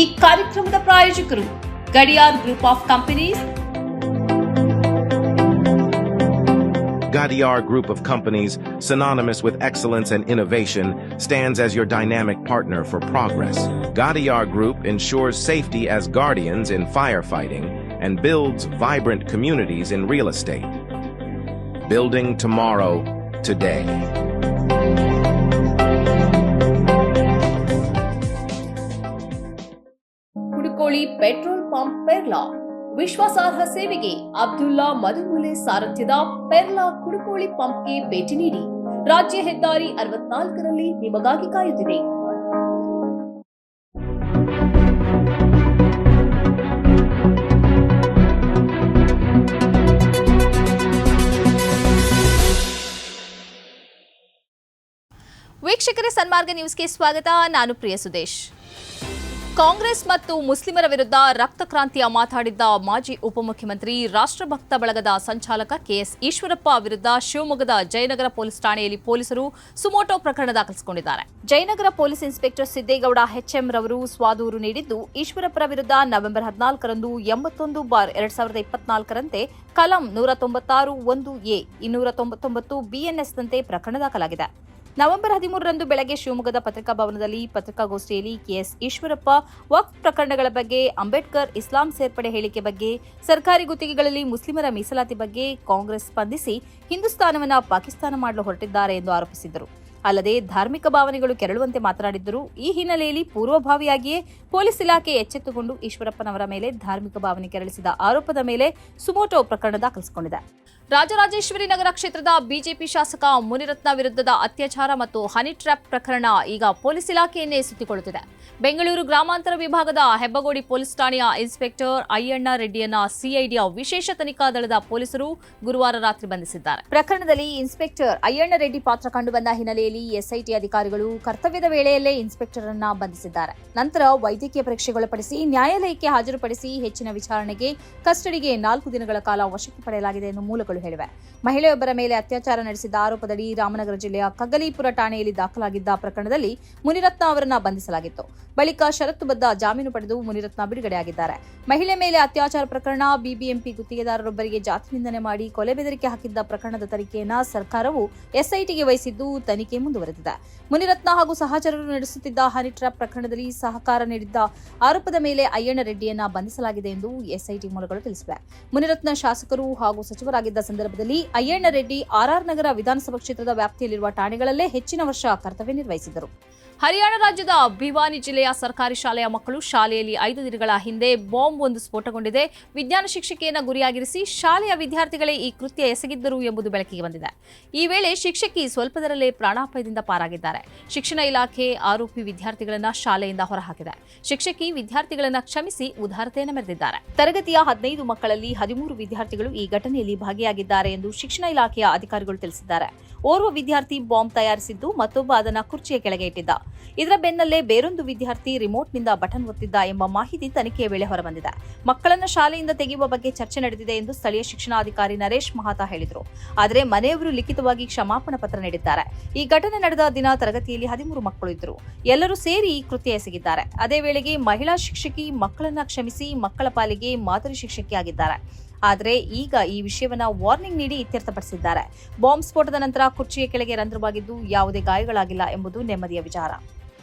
ಈ ಕಾರ್ಯಕ್ರಮದ ಪ್ರಾಯೋಜಕರು Gadiyar group of companies. Gadiar Group of Companies, synonymous with excellence and innovation, stands as your dynamic partner for progress. Gadiar Group ensures safety as guardians in firefighting and builds vibrant communities in real estate. Building tomorrow, today. Kudukoli petrol pump Perla ವಿಶ್ವಾಸಾರ್ಹ ಸೇವೆಗೆ ಅಬ್ದುಲ್ಲಾ ಮಧುಮೂಲೆ ಸಾರಥ್ಯದ ಪೆರ್ಲಾ ಕುಡುಕೋಳಿ ಪಂಪ್ಗೆ ಭೇಟಿ ನೀಡಿ. ರಾಜ್ಯ ಹೆದ್ದಾರಿ 64ರಲ್ಲಿ ನಿಮಗಾಗಿ ಕಾಯುತ್ತಿದೆ. ವೀಕ್ಷಕರೇ, ಸನ್ಮಾರ್ಗ ನ್ಯೂಸ್ಗೆ ಸ್ವಾಗತ. ನಾನು ಪ್ರಿಯ ಸುದೇಶ್. ಕಾಂಗ್ರೆಸ್ ಮತ್ತು ಮುಸ್ಲಿಮರ ವಿರುದ್ಧ ರಕ್ತಕ್ರಾಂತಿಯ ಮಾತಾಡಿದ್ದ ಮಾಜಿ ಉಪಮುಖ್ಯಮಂತ್ರಿ ರಾಷ್ಟ್ರಭಕ್ತ ಬಳಗದ ಸಂಚಾಲಕ ಕೆಎಸ್ ಈಶ್ವರಪ್ಪ ವಿರುದ್ಧ ಶಿವಮೊಗ್ಗದ ಜಯನಗರ ಪೊಲೀಸ್ ಠಾಣೆಯಲ್ಲಿ ಪೊಲೀಸರು ಸುಮೋಟೋ ಪ್ರಕರಣ ದಾಖಲಿಸಿಕೊಂಡಿದ್ದಾರೆ. Jayanagar police inspector Siddegowda H M ರವರು ಸ್ವಾದೂರು ನೀಡಿದ್ದು, ಈಶ್ವರಪ್ಪರ ವಿರುದ್ಧ ನವೆಂಬರ್ 14ರಂದು 81/2024ರಂತೆ ಕಲಂ 196(1)A 299 BNS-ನಂತೆ ಪ್ರಕರಣ ದಾಖಲಾಗಿದೆ. ನವೆಂಬರ್ 13ರಂದು ಬೆಳಗ್ಗೆ ಶಿವಮೊಗ್ಗದ ಪತ್ರಿಕಾ ಭವನದಲ್ಲಿ ಪತ್ರಿಕಾಗೋಷ್ಠಿಯಲ್ಲಿ ಕೆಎಸ್ ಈಶ್ವರಪ್ಪ ವಕ್ಫ್ ಪ್ರಕರಣಗಳ ಬಗ್ಗೆ, ಅಂಬೇಡ್ಕರ್ ಇಸ್ಲಾಂ ಸೇರ್ಪಡೆ ಹೇಳಿಕೆ ಬಗ್ಗೆ, ಸರ್ಕಾರಿ ಗುತ್ತಿಗೆಗಳಲ್ಲಿ ಮುಸ್ಲಿಮರ ಮೀಸಲಾತಿ ಬಗ್ಗೆ ಕಾಂಗ್ರೆಸ್ ಸ್ಪಂದಿಸಿ ಹಿಂದೂಸ್ತಾನವನ್ನು ಪಾಕಿಸ್ತಾನ ಮಾಡಲು ಹೊರಟಿದ್ದಾರೆ ಎಂದು ಆರೋಪಿಸಿದ್ದರು. ಅಲ್ಲದೆ ಧಾರ್ಮಿಕ ಭಾವನೆಗಳು ಕೆರಳುವಂತೆ ಮಾತನಾಡಿದ್ದರು. ಈ ಹಿನ್ನೆಲೆಯಲ್ಲಿ ಪೂರ್ವಭಾವಿಯಾಗಿಯೇ ಪೊಲೀಸ್ ಇಲಾಖೆ ಎಚ್ಚೆತ್ತುಕೊಂಡು ಈಶ್ವರಪ್ಪನವರ ಮೇಲೆ ಧಾರ್ಮಿಕ ಭಾವನೆ ಕೆರಳಿಸಿದ ಆರೋಪದ ಮೇಲೆ ಸುಮೋಟೋ ಪ್ರಕರಣ ದಾಖಲಿಸಿಕೊಂಡಿದೆ. ರಾಜರಾಜೇಶ್ವರಿ ನಗರ ಕ್ಷೇತ್ರದ ಬಿಜೆಪಿ ಶಾಸಕ ಮುನಿರತ್ನ ವಿರುದ್ಧದ ಅತ್ಯಾಚಾರ ಮತ್ತು ಹನಿ ಟ್ರ್ಯಾಪ್ ಪ್ರಕರಣ ಈಗ ಪೊಲೀಸ್ ಇಲಾಖೆಯನ್ನೇ ಸುತ್ತಿಕೊಳ್ಳುತ್ತಿದೆ. ಬೆಂಗಳೂರು ಗ್ರಾಮಾಂತರ ವಿಭಾಗದ ಹೆಬ್ಬಗೋಡಿ ಪೊಲೀಸ್ ಠಾಣೆಯ ಇನ್ಸ್ಪೆಕ್ಟರ್ ಅಯ್ಯಣ್ಣ ರೆಡ್ಡಿಯನ್ನ ಸಿಐಡಿಯ ವಿಶೇಷ ತನಿಖಾ ದಳದ ಪೊಲೀಸರು ಗುರುವಾರ ರಾತ್ರಿ ಬಂಧಿಸಿದ್ದಾರೆ. ಪ್ರಕರಣದಲ್ಲಿ ಇನ್ಸ್ಪೆಕ್ಟರ್ ಅಯ್ಯಣ್ಣ ರೆಡ್ಡಿ ಪಾತ್ರ ಕಂಡುಬಂದ ಹಿನ್ನೆಲೆಯಲ್ಲಿ ಎಸ್ಐಟಿ ಅಧಿಕಾರಿಗಳು ಕರ್ತವ್ಯದ ವೇಳೆಯಲ್ಲೇ ಇನ್ಸ್ಪೆಕ್ಟರ್ ಅನ್ನ ಬಂಧಿಸಿದ್ದಾರೆ. ನಂತರ ವೈದ್ಯಕೀಯ ಪರೀಕ್ಷೆಗೊಳಪಡಿಸಿ ನ್ಯಾಯಾಲಯಕ್ಕೆ ಹಾಜರುಪಡಿಸಿ ಹೆಚ್ಚಿನ ವಿಚಾರಣೆಗೆ ಕಸ್ಟಡಿಗೆ 4 ದಿನಗಳ ಕಾಲ ವಶಕ್ಕೆ ಪಡೆಯಲಾಗಿದೆ ಎಂದು ಮೂಲಗಳು ಹೇಳಿವೆ. ಮಹಿಳೆಯೊಬ್ಬರ ಮೇಲೆ ಅತ್ಯಾಚಾರ ನಡೆಸಿದ ಆರೋಪದಡಿ ರಾಮನಗರ ಜಿಲ್ಲೆಯ ಕಗ್ಗಲೀಪುರ ಠಾಣೆಯಲ್ಲಿ ದಾಖಲಾಗಿದ್ದ ಪ್ರಕರಣದಲ್ಲಿ ಮುನಿರತ್ನ ಅವರನ್ನ ಬಂಧಿಸಲಾಗಿತ್ತು. ಬಳಿಕ ಷರತ್ತುಬದ್ಧ ಜಾಮೀನು ಪಡೆದು ಮುನಿರತ್ನ ಬಿಡುಗಡೆಯಾಗಿದ್ದಾರೆ. ಮಹಿಳೆ ಮೇಲೆ ಅತ್ಯಾಚಾರ ಪ್ರಕರಣ, ಬಿಬಿಎಂಪಿ ಗುತ್ತಿಗೆದಾರರೊಬ್ಬರಿಗೆ ಜಾತಿ ನಿಂದನೆ ಮಾಡಿ ಕೊಲೆ ಬೆದರಿಕೆ ಹಾಕಿದ್ದ ಪ್ರಕರಣದ ತನಿಖೆಯನ್ನು ಸರ್ಕಾರವು ಎಸ್ಐಟಿಗೆ ವಹಿಸಿದ್ದು ತನಿಖೆ ಮುಂದುವರೆದಿದೆ. ಮುನಿರತ್ನ ಹಾಗೂ ಸಹಚರರು ನಡೆಸುತ್ತಿದ್ದ ಹನಿ ಟ್ರ್ಯಾಪ್ ಪ್ರಕರಣದಲ್ಲಿ ಸಹಕಾರ ನೀಡಿದ್ದ ಆರೋಪದ ಮೇಲೆ ಅಯ್ಯಣ್ಣ ರೆಡ್ಡಿಯನ್ನ ಬಂಧಿಸಲಾಗಿದೆ ಎಂದು ಎಸ್ಐಟಿ ಮೂಲಗಳು ತಿಳಿಸಿವೆ. ಮುನಿರತ್ನ ಶಾಸಕರು ಹಾಗೂ ಸಚಿವರಾಗಿದ್ದ ಸಂದರ್ಭದಲ್ಲಿ ಅಯ್ಯಣ್ಣ ರೆಡ್ಡಿ ಆರ್ಆರ್ ನಗರ ವಿಧಾನಸಭಾ ಕ್ಷೇತ್ರದ ವ್ಯಾಪ್ತಿಯಲ್ಲಿರುವ ಠಾಣೆಗಳಲ್ಲೇ ಹೆಚ್ಚಿನ ವರ್ಷ ಕರ್ತವ್ಯ ನಿರ್ವಹಿಸಿದ್ದರು. ಹರಿಯಾಣ ರಾಜ್ಯದ ಭಿವಾನಿ ಜಿಲ್ಲೆಯ ಸರ್ಕಾರಿ ಶಾಲೆಯ ಮಕ್ಕಳು ಶಾಲೆಯಲ್ಲಿ 5 ದಿನಗಳ ಹಿಂದೆ ಬಾಂಬ್ ಒಂದು ಸ್ಫೋಟಗೊಂಡಿದೆ. ವಿಜ್ಞಾನ ಶಿಕ್ಷಕಿಯನ್ನು ಗುರಿಯಾಗಿರಿಸಿ ಶಾಲೆಯ ವಿದ್ಯಾರ್ಥಿಗಳೇ ಈ ಕೃತ್ಯ ಎಸಗಿದ್ದರು ಎಂಬುದು ಬೆಳಕಿಗೆ ಬಂದಿದೆ. ಈ ವೇಳೆ ಶಿಕ್ಷಕಿ ಸ್ವಲ್ಪದರಲ್ಲೇ ಪ್ರಾಣಾಪಾಯದಿಂದ ಪಾರಾಗಿದ್ದಾರೆ. ಶಿಕ್ಷಣ ಇಲಾಖೆ ಆರೋಪಿ ವಿದ್ಯಾರ್ಥಿಗಳನ್ನ ಶಾಲೆಯಿಂದ ಹೊರಹಾಕಿದೆ. ಶಿಕ್ಷಕಿ ವಿದ್ಯಾರ್ಥಿಗಳನ್ನ ಕ್ಷಮಿಸಿ ಉದಾರತೆಯನ್ನು ಮೆರೆದಿದ್ದಾರೆ. ತರಗತಿಯ 15 ಮಕ್ಕಳಲ್ಲಿ 13 ವಿದ್ಯಾರ್ಥಿಗಳು ಈ ಘಟನೆಯಲ್ಲಿ ಭಾಗಿಯಾಗಿದ್ದಾರೆ ಎಂದು ಶಿಕ್ಷಣ ಇಲಾಖೆಯ ಅಧಿಕಾರಿಗಳು ತಿಳಿಸಿದ್ದಾರೆ. ಓರ್ವ ವಿದ್ಯಾರ್ಥಿ ಬಾಂಬ್ ತಯಾರಿಸಿದ್ದು, ಮತ್ತೊಬ್ಬ ಅದನ್ನು ಕುರ್ಚಿಯ ಕೆಳಗೆ ಇಟ್ಟಿದ್ದ. ಇದರ ಬೆನ್ನಲ್ಲೇ ಬೇರೊಂದು ವಿದ್ಯಾರ್ಥಿ ರಿಮೋಟ್ನಿಂದ ಬಟನ್ ಒತ್ತಿದ್ದ ಎಂಬ ಮಾಹಿತಿ ತನಿಖೆಯ ವೇಳೆ ಹೊರಬಂದಿದೆ. ಮಕ್ಕಳನ್ನು ಶಾಲೆಯಿಂದ ತೆಗೆಯುವ ಬಗ್ಗೆ ಚರ್ಚೆ ನಡೆದಿದೆ ಎಂದು ಸ್ಥಳೀಯ ಶಿಕ್ಷಣಾಧಿಕಾರಿ ನರೇಶ್ ಮಹಾತಾ ಹೇಳಿದರು. ಆದರೆ ಮನೆಯವರು ಲಿಖಿತವಾಗಿ ಕ್ಷಮಾಪಣಾ ಪತ್ರ ನೀಡಿದ್ದಾರೆ. ಈ ಘಟನೆ ನಡೆದ ದಿನ ತರಗತಿಯಲ್ಲಿ 13 ಮಕ್ಕಳು ಇದ್ದರು. ಎಲ್ಲರೂ ಸೇರಿ ಈ ಕೃತ್ಯ ಎಸಗಿದ್ದಾರೆ. ಅದೇ ವೇಳೆಗೆ ಮಹಿಳಾ ಶಿಕ್ಷಕಿ ಮಕ್ಕಳನ್ನ ಕ್ಷಮಿಸಿ ಮಕ್ಕಳ ಪಾಲಿಗೆ ಮಾದರಿ ಶಿಕ್ಷಕಿಯಾಗಿದ್ದಾರೆ. ಆದರೆ ಈಗ ಈ ವಿಷಯವನ್ನ ವಾರ್ನಿಂಗ್ ನೀಡಿ ಇತ್ಯರ್ಥಪಡಿಸಿದ್ದಾರೆ. ಬಾಂಬ್ ಸ್ಫೋಟದ ನಂತರ ಕುರ್ಚಿಯ ಕೆಳಗೆ ರಂಧ್ರವಾಗಿದ್ದು ಯಾವುದೇ ಗಾಯಗಳಾಗಿಲ್ಲ ಎಂಬುದು ನೆಮ್ಮದಿಯ ವಿಚಾರ.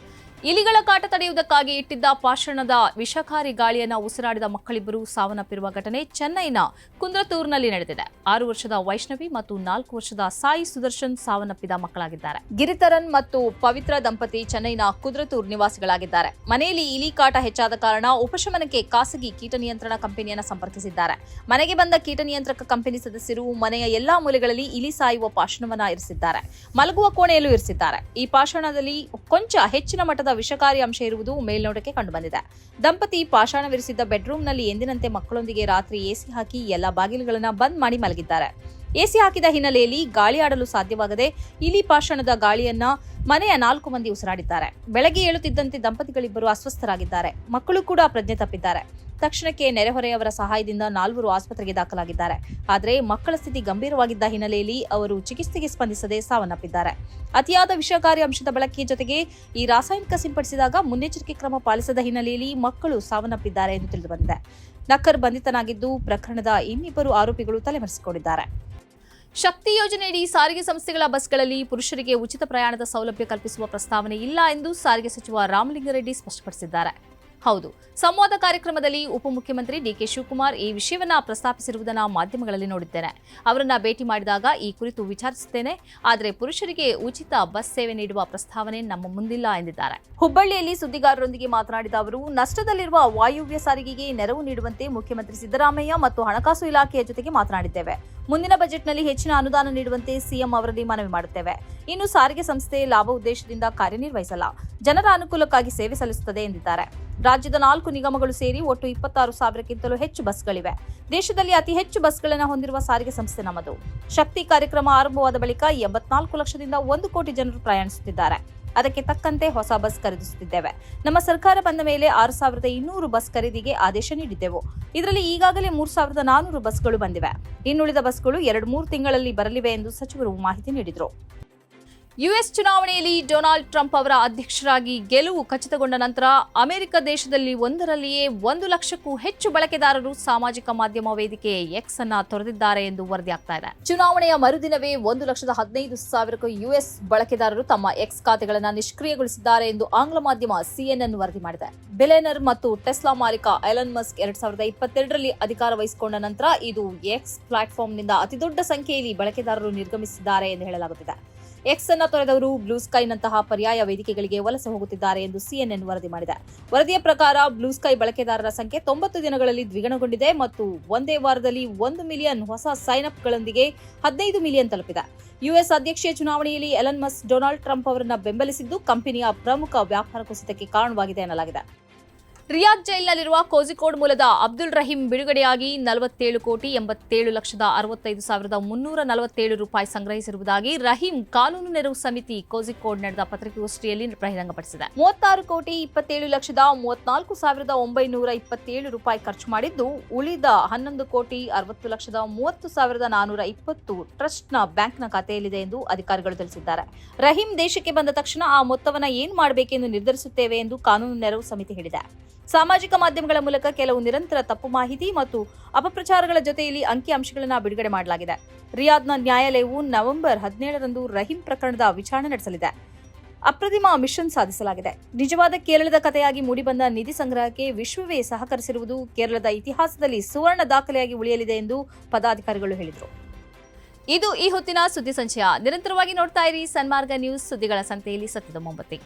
ಇಲಿಗಳ ಕಾಟ ತಡೆಯುವುದಕ್ಕಾಗಿ ಇಟ್ಟಿದ್ದ ಪಾಷಾಣದ ವಿಷಕಾರಿ ಗಾಳಿಯನ್ನು ಉಸಿರಾಡಿದ ಮಕ್ಕಳಿಬ್ಬರು ಸಾವನ್ನಪ್ಪಿರುವ ಘಟನೆ ಚೆನ್ನೈನ ಕುಂದ್ರತೂರ್ನಲ್ಲಿ ನಡೆದಿದೆ. 6 ವರ್ಷದ ವೈಷ್ಣವಿ ಮತ್ತು 4 ವರ್ಷದ ಸಾಯಿ ಸುದರ್ಶನ್ ಸಾವನ್ನಪ್ಪಿದ ಮಕ್ಕಳಾಗಿದ್ದಾರೆ. ಗಿರಿತರನ್ ಮತ್ತು ಪವಿತ್ರ ದಂಪತಿ ಚೆನ್ನೈನ ಕುಂದ್ರತೂರ್ ನಿವಾಸಿಗಳಾಗಿದ್ದಾರೆ. ಮನೆಯಲ್ಲಿ ಇಲಿ ಕಾಟ ಹೆಚ್ಚಾದ ಕಾರಣ ಉಪಶಮನಕ್ಕೆ ಖಾಸಗಿ ಕೀಟ ನಿಯಂತ್ರಣ ಕಂಪನಿಯನ್ನು ಸಂಪರ್ಕಿಸಿದ್ದಾರೆ. ಮನೆಗೆ ಬಂದ ಕೀಟ ನಿಯಂತ್ರಕ ಕಂಪನಿ ಸದಸ್ಯರು ಮನೆಯ ಎಲ್ಲಾ ಮೂಲೆಗಳಲ್ಲಿ ಇಲಿ ಸಾಯುವ ಪಾಷಾಣವನ್ನು ಇರಿಸಿದ್ದಾರೆ. ಮಲಗುವ ಕೋಣೆಯಲ್ಲೂ ಇರಿಸಿದ್ದಾರೆ. ಈ ಪಾಷಾಣದಲ್ಲಿ ಕೊಂಚ ಹೆಚ್ಚಿನ ಮಟ್ಟದ ವಿಷಕಾರಿ ಅಂಶ ಇರುವುದು ಮೇಲ್ನೋಟಕ್ಕೆ ಕಂಡುಬಂದಿದೆ. ದಂಪತಿ ಪಾಷಾಣವಿರಿಸಿದ್ದ ಬೆಡ್ರೂಮ್ನಲ್ಲಿ ಎಂದಿನಂತೆ ಮಕ್ಕಳೊಂದಿಗೆ ರಾತ್ರಿ ಎಸಿ ಹಾಕಿ ಎಲ್ಲಾ ಬಾಗಿಲುಗಳನ್ನು ಬಂದ್ ಮಾಡಿ ಮಲಗಿದ್ದಾರೆ. ಎಸಿ ಹಾಕಿದ ಹಿನ್ನೆಲೆಯಲ್ಲಿ ಗಾಳಿ ಆಡಲು ಸಾಧ್ಯವಾಗದೆ ಇಲಿ ಪಾಷಾಣದ ಗಾಳಿಯನ್ನ ಮನೆಯ 4 ಮಂದಿ ಉಸಿರಾಡಿದ್ದಾರೆ. ಬೆಳಗ್ಗೆ ಏಳುತ್ತಿದ್ದಂತೆ ದಂಪತಿಗಳಿಬ್ಬರು ಅಸ್ವಸ್ಥರಾಗಿದ್ದಾರೆ. ಮಕ್ಕಳು ಕೂಡ ಪ್ರಜ್ಞೆ ತಪ್ಪಿದ್ದಾರೆ. ತಕ್ಷಣಕ್ಕೆ ನೆರೆಹೊರೆಯವರ ಸಹಾಯದಿಂದ 4 ಆಸ್ಪತ್ರೆಗೆ ದಾಖಲಾಗಿದ್ದಾರೆ. ಆದರೆ ಮಕ್ಕಳ ಸ್ಥಿತಿ ಗಂಭೀರವಾಗಿದ್ದ ಹಿನ್ನೆಲೆಯಲ್ಲಿ ಅವರು ಚಿಕಿತ್ಸೆಗೆ ಸ್ಪಂದಿಸದೆ ಸಾವನ್ನಪ್ಪಿದ್ದಾರೆ. ಅತಿಯಾದ ವಿಷಕಾರಿ ಅಂಶದ ಬಳಕೆ ಜೊತೆಗೆ ಈ ರಾಸಾಯನಿಕ ಸಿಂಪಡಿಸಿದಾಗ ಮುನ್ನೆಚ್ಚರಿಕೆ ಕ್ರಮ ಪಾಲಿಸದ ಹಿನ್ನೆಲೆಯಲ್ಲಿ ಮಕ್ಕಳು ಸಾವನ್ನಪ್ಪಿದ್ದಾರೆ ಎಂದು ತಿಳಿದುಬಂದಿದೆ. ನಕ್ಕರ್ ಬಂಧಿತನಾಗಿದ್ದು ಪ್ರಕರಣದ ಇನ್ನಿಬ್ಬರು ಆರೋಪಿಗಳು ತಲೆಮರೆಸಿಕೊಂಡಿದ್ದಾರೆ. ಶಕ್ತಿ ಯೋಜನೆಯಡಿ ಸಾರಿಗೆ ಸಂಸ್ಥೆಗಳ ಬಸ್ಗಳಲ್ಲಿ ಪುರುಷರಿಗೆ ಉಚಿತ ಪ್ರಯಾಣದ ಸೌಲಭ್ಯ ಕಲ್ಪಿಸುವ ಪ್ರಸ್ತಾವನೆ ಇಲ್ಲ ಎಂದು ಸಾರಿಗೆ ಸಚಿವ ರಾಮಲಿಂಗಾರೆಡ್ಡಿ ಸ್ಪಷ್ಟಪಡಿಸಿದ್ದಾರೆ. ಹೌದು, ಸಂವಾದ ಕಾರ್ಯಕ್ರಮದಲ್ಲಿ ಉಪಮುಖ್ಯಮಂತ್ರಿ ಡಿಕೆ ಶಿವಕುಮಾರ್ ಈ ವಿಷಯವನ್ನ ಪ್ರಸ್ತಾಪಿಸಿರುವುದನ್ನು ಮಾಧ್ಯಮಗಳಲ್ಲಿ ನೋಡಿದ್ದೇನೆ. ಅವರನ್ನ ಭೇಟಿ ಮಾಡಿದಾಗ ಈ ಕುರಿತು ವಿಚಾರಿಸುತ್ತೇನೆ. ಆದರೆ ಪುರುಷರಿಗೆ ಉಚಿತ ಬಸ್ ಸೇವೆ ನೀಡುವ ಪ್ರಸ್ತಾವನೆ ನಮ್ಮ ಮುಂದಿಲ್ಲ ಎಂದಿದ್ದಾರೆ. ಹುಬ್ಬಳ್ಳಿಯಲ್ಲಿ ಸುದ್ದಿಗಾರರೊಂದಿಗೆ ಮಾತನಾಡಿದ ಅವರು, ನಷ್ಟದಲ್ಲಿರುವ ವಾಯುವ್ಯ ಸಾರಿಗೆಗೆ ನೆರವು ನೀಡುವಂತೆ ಮುಖ್ಯಮಂತ್ರಿ ಸಿದ್ದರಾಮಯ್ಯ ಮತ್ತು ಹಣಕಾಸು ಇಲಾಖೆಯ ಜೊತೆಗೆ ಮಾತನಾಡಿದ್ದೇವೆ. ಮುಂದಿನ ಬಜೆಟ್ನಲ್ಲಿ ಹೆಚ್ಚಿನ ಅನುದಾನ ನೀಡುವಂತೆ ಸಿಎಂ ಅವರಲ್ಲಿ ಮನವಿ ಮಾಡುತ್ತೇವೆ. ಇನ್ನು ಸಾರಿಗೆ ಸಂಸ್ಥೆ ಲಾಭ ಉದ್ದೇಶದಿಂದ ಕಾರ್ಯನಿರ್ವಹಿಸಲ್ಲ, ಜನರ ಅನುಕೂಲಕ್ಕಾಗಿ ಸೇವೆ ಸಲ್ಲಿಸುತ್ತದೆ ಎಂದಿದ್ದಾರೆ. ರಾಜ್ಯದ 4 ನಿಗಮಗಳು ಸೇರಿ ಒಟ್ಟು 26,000ಕ್ಕಿಂತಲೂ ಹೆಚ್ಚು ಬಸ್ಗಳಿವೆ. ದೇಶದಲ್ಲಿ ಅತಿ ಹೆಚ್ಚು ಬಸ್ಗಳನ್ನು ಹೊಂದಿರುವ ಸಾರಿಗೆ ಸಂಸ್ಥೆ ನಮ್ಮದು. ಶಕ್ತಿ ಕಾರ್ಯಕ್ರಮ ಆರಂಭವಾದ ಬಳಿಕ 84 ಲಕ್ಷದಿಂದ 1 ಕೋಟಿ ಜನರು ಪ್ರಯಾಣಿಸುತ್ತಿದ್ದಾರೆ. ಅದಕ್ಕೆ ತಕ್ಕಂತೆ ಹೊಸ ಬಸ್ ಖರೀದಿಸುತ್ತಿದ್ದೇವೆ. ನಮ್ಮ ಸರ್ಕಾರ ಬಂದ ಮೇಲೆ 6,200 ಬಸ್ ಖರೀದಿಗೆ ಆದೇಶ ನೀಡಿದ್ದೆವು. ಇದರಲ್ಲಿ ಈಗಾಗಲೇ 3,400 ಬಸ್ಗಳು ಬಂದಿವೆ. ಇನ್ನುಳಿದ ಬಸ್ಗಳು 2-3 ತಿಂಗಳಲ್ಲಿ ಬರಲಿವೆ ಎಂದು ಸಚಿವರು ಮಾಹಿತಿ ನೀಡಿದರು. ಯುಎಸ್ ಚುನಾವಣೆಯಲ್ಲಿ ಡೊನಾಲ್ಡ್ ಟ್ರಂಪ್ ಅವರ ಅಧ್ಯಕ್ಷರಾಗಿ ಗೆಲುವು ಖಚಿತಗೊಂಡ ನಂತರ ಅಮೆರಿಕ ದೇಶದಲ್ಲಿ ಒಂದರಲ್ಲಿಯೇ 1 ಲಕ್ಷಕ್ಕೂ ಹೆಚ್ಚು ಬಳಕೆದಾರರು ಸಾಮಾಜಿಕ ಮಾಧ್ಯಮ ವೇದಿಕೆ ಎಕ್ಸ್ ಅನ್ನ ತೊರೆದಿದ್ದಾರೆ ಎಂದು ವರದಿಯಾಗ್ತಾ ಇದೆ. ಚುನಾವಣೆಯ ಮರುದಿನವೇ 1,15,000ಕ್ಕೂ ಯುಎಸ್ ಬಳಕೆದಾರರು ತಮ್ಮ ಎಕ್ಸ್ ಖಾತೆಗಳನ್ನು ನಿಷ್ಕ್ರಿಯಗೊಳಿಸಿದ್ದಾರೆ ಎಂದು ಆಂಗ್ಲ ಮಾಧ್ಯಮ CNN ವರದಿ ಮಾಡಿದೆ. ಬಿಲಿಯನರ್ ಮತ್ತು ಟೆಸ್ಲಾ ಮಾಲೀಕ ಎಲನ್ ಮಸ್ಕ್ 2022ರಲ್ಲಿ ಅಧಿಕಾರ ವಹಿಸಿಕೊಂಡ ನಂತರ ಇದು ಎಕ್ಸ್ ಪ್ಲಾಟ್ಫಾರ್ಮ್ನಿಂದ ಅತಿದೊಡ್ಡ ಸಂಖ್ಯೆಯಲ್ಲಿ ಬಳಕೆದಾರರು ನಿರ್ಗಮಿಸಿದ್ದಾರೆ ಎಂದು ಹೇಳಲಾಗುತ್ತಿದೆ. ಎಕ್ಸ್ ಅನ್ನು ತೊರೆದವರು ಬ್ಲೂ ಸ್ಕೈನಂತಹ ಪರ್ಯಾಯ ವೇದಿಕೆಗಳಿಗೆ ವಲಸೆ ಹೋಗುತ್ತಿದ್ದಾರೆ ಎಂದು CNN ವರದಿ ಮಾಡಿದೆ. ವರದಿಯ ಪ್ರಕಾರ ಬ್ಲೂ ಸ್ಕೈ ಬಳಕೆದಾರರ ಸಂಖ್ಯೆ 90 ದಿನಗಳಲ್ಲಿ ದ್ವಿಗುಣಗೊಂಡಿದೆ ಮತ್ತು ಒಂದೇ ವಾರದಲ್ಲಿ 1 ಮಿಲಿಯನ್ ಹೊಸ ಸೈನ್ ಅಪ್ಗಳೊಂದಿಗೆ 15 ಮಿಲಿಯನ್ ತಲುಪಿದೆ. ಯುಎಸ್ ಅಧ್ಯಕ್ಷೀಯ ಚುನಾವಣೆಯಲ್ಲಿ ಎಲನ್ ಮಸ್ಕ್ ಡೊನಾಲ್ಡ್ ಟ್ರಂಪ್ ಅವರನ್ನು ಬೆಂಬಲಿಸಿದ್ದು ಕಂಪನಿಯ ಪ್ರಮುಖ ವ್ಯಾಪಾರ ಕುಸಿತಕ್ಕೆ ಕಾರಣವಾಗಿದೆ ಎನ್ನಲಾಗಿದೆ. ರಿಯಾದ್ ಜೈಲಿನಲ್ಲಿರುವ ಕೋಜಿಕೋಡ್ ಮೂಲದ ಅಬ್ದುಲ್ ರಹೀಂ ಬಿಡುಗಡೆಯಾಗಿ 47,70,65,347 ರೂಪಾಯಿ ಸಂಗ್ರಹಿಸಿರುವುದಾಗಿ ರಹೀಂ ಕಾನೂನು ನೆರವು ಸಮಿತಿ ಕೋಜಿಕೋಡ್ ನಡೆದ ಪತ್ರಿಕಾಗೋಷ್ಠಿಯಲ್ಲಿ ಬಹಿರಂಗಪಡಿಸಿದೆ. 36,27,34,927 ರೂಪಾಯಿ ಖರ್ಚು ಮಾಡಿದ್ದು, ಉಳಿದ 11,60,30,420 ಟ್ರಸ್ಟ್ನ ಬ್ಯಾಂಕ್ನ ಖಾತೆಯಲ್ಲಿದೆ ಎಂದು ಅಧಿಕಾರಿಗಳು ತಿಳಿಸಿದ್ದಾರೆ. ರಹೀಂ ದೇಶಕ್ಕೆ ಬಂದ ತಕ್ಷಣ ಆ ಮೊತ್ತವನ್ನು ಏನು ಮಾಡಬೇಕೆಂದು ನಿರ್ಧರಿಸುತ್ತೇವೆ ಎಂದು ಕಾನೂನು ನೆರವು ಸಮಿತಿ ಹೇಳಿದೆ. ಸಾಮಾಜಿಕ ಮಾಧ್ಯಮಗಳ ಮೂಲಕ ಕೆಲವು ನಿರಂತರ ತಪ್ಪು ಮಾಹಿತಿ ಮತ್ತು ಅಪಪ್ರಚಾರಗಳ ಜೊತೆಯಲ್ಲಿ ಅಂಕಿಅಂಶಗಳನ್ನು ಬಿಡುಗಡೆ ಮಾಡಲಾಗಿದೆ. ರಿಯಾದ್ನ ನ್ಯಾಯಾಲಯವು ನವೆಂಬರ್ 17ರಂದು ರಹೀಂ ಪ್ರಕರಣದ ವಿಚಾರಣೆ ನಡೆಸಲಿದೆ. ಅಪ್ರತಿಮ ಮಿಷನ್ ಸಾಧಿಸಲಾಗಿದೆ. ನಿಜವಾದ ಕೇರಳದ ಕಥೆಯಾಗಿ ಮೂಡಿಬಂದ ನಿಧಿ ಸಂಗ್ರಹಕ್ಕೆ ವಿಶ್ವವೇ ಸಹಕರಿಸಿರುವುದು ಕೇರಳದ ಇತಿಹಾಸದಲ್ಲಿ ಸುವರ್ಣ ದಾಖಲೆಯಾಗಿ ಉಳಿಯಲಿದೆ ಎಂದು ಪದಾಧಿಕಾರಿಗಳು ಹೇಳಿದರು. ಇದು ಈ ಹೊತ್ತಿನ ಸುದ್ದಿ ಸಂಚಯ. ನಿರಂತರವಾಗಿ ನೋಡ್ತಾ ಇರಿ ಸನ್ಮಾರ್ಗ ನ್ಯೂಸ್, ಸುದ್ದಿಗಳ ಸಂತೆಯಲ್ಲಿ ಸತ್ಯದ ಮೊಂಬತ್ತಿ.